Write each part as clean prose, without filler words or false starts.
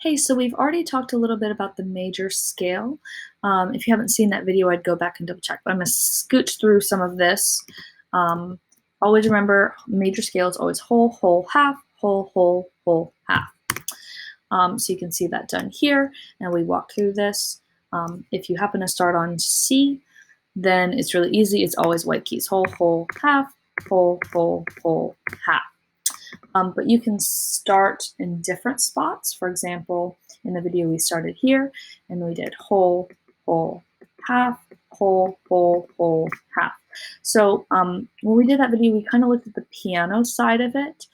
Hey, so we've already talked a little bit about the major scale. If you haven't seen that video, I'd go back and double check, but I'm going to scooch through some of this. Um, always remember, major scale is always whole, whole, half, whole, whole, whole, half. So you can see that done here, and we walk through this. If you happen to start on C, then it's really easy. It's always white keys, whole, whole, half, whole, whole, whole, half. But you can start in different spots. For example, in the video we started here and we did whole, whole, half, whole, whole, whole, half. So when we did that video, we kind of looked at the piano side of it.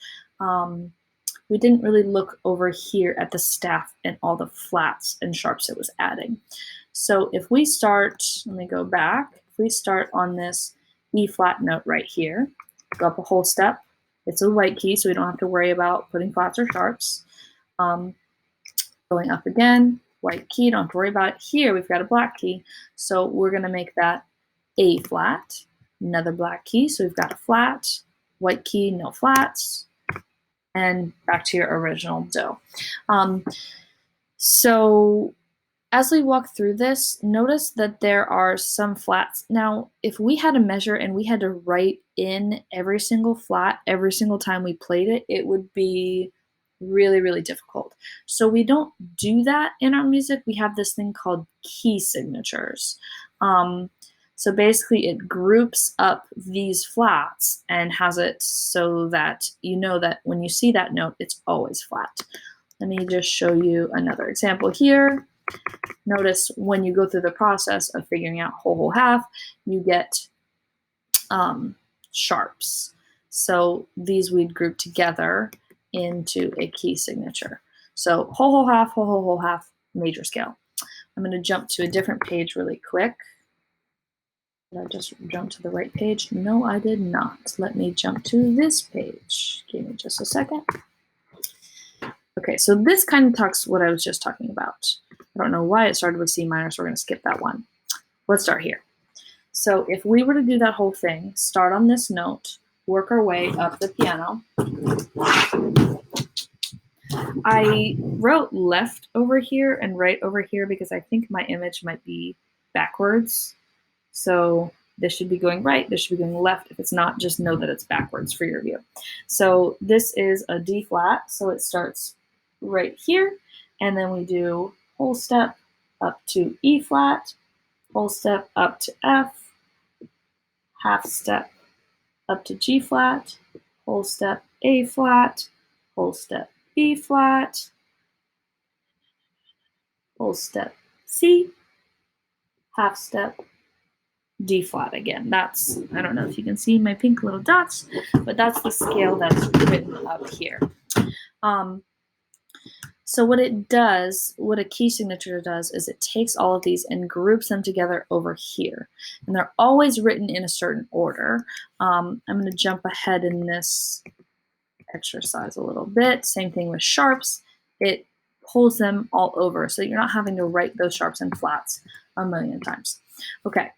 We didn't really look over here at the staff and all the flats and sharps it was adding. So if we start, let me go back, if we start on this E flat note right here, go up a whole step. It's a white key, so we don't have to worry about putting flats or sharps. Going up again, white key, don't have to worry about it. Here, we've got a black key, so we're going to make that A flat. Another black key, so we've got a flat, white key, no flats, and back to your original do. So as we walk through this, notice that there are some flats. Now, if we had a measure and we had to write in every single flat every single time we played it, it would be really, really difficult. So we don't do that in our music. We have this thing called key signatures. So basically it groups up these flats and has it so that you know that when you see that note, it's always flat. Let me just show you another example here. Notice when you go through the process of figuring out whole, whole, half, you get sharps. So these we'd group together into a key signature. So whole, whole, half, whole, whole, whole, half, major scale. I'm going to jump to a different page really quick. Did I just jump to the right page? No, I did not. Let me jump to this page. Give me just a second. Okay, so this kind of talks what I was just talking about. I don't know why it started with C minor, so we're going to skip that one. Let's start here. So if we were to do that whole thing, start on this note, work our way up the piano. I wrote left over here and right over here because I think my image might be backwards. So this should be going right, this should be going left. If it's not, just know that it's backwards for your view. So this is a D flat, so it starts right here, and then we do whole step up to E flat, whole step up to F, half step up to G flat, whole step A flat, whole step B flat, whole step C, half step D flat again. That's, I don't know if you can see my pink little dots, but that's the scale that's written up here. So what it does, what a key signature does, is it takes all of these and groups them together over here. And they're always written in a certain order. I'm going to jump ahead in this exercise a little bit. Same thing with sharps. It pulls them all over, so you're not having to write those sharps and flats a million times. Okay,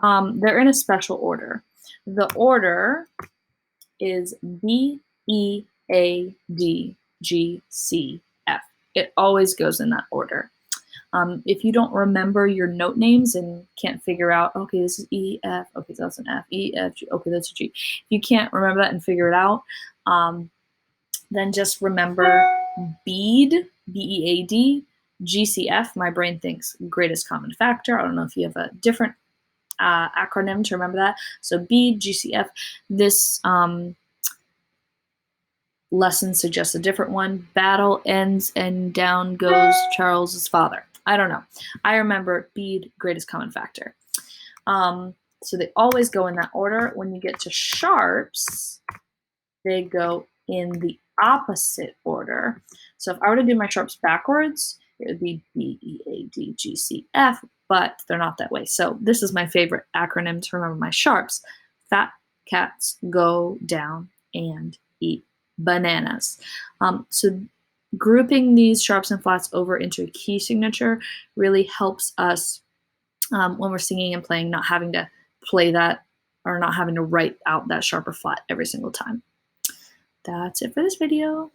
they're in a special order. The order is B, E, A, D, G, C, F. It always goes in that order. If you don't remember your note names and can't figure out, okay, this is E, F, okay, so that's an F, E, F, G, okay, that's a G. If you can't remember that and figure it out, then just remember bead, B-E-A-D, G-C-F, my brain thinks greatest common factor. I don't know if you have a different acronym to remember that. So bead, G-C-F. This lesson suggests a different one. Battle ends and down goes Charles's father. I don't know. I remember bead, greatest common factor. So they always go in that order. When you get to sharps, they go in the opposite order. So if I were to do my sharps backwards, it would be B, E, A, D, G, C, F, but they're not that way. So this is my favorite acronym to remember my sharps. Fat cats go down and eat bananas. So grouping these sharps and flats over into a key signature really helps us when we're singing and playing, not having to play that or not having to write out that sharp or flat every single time. That's it for this video.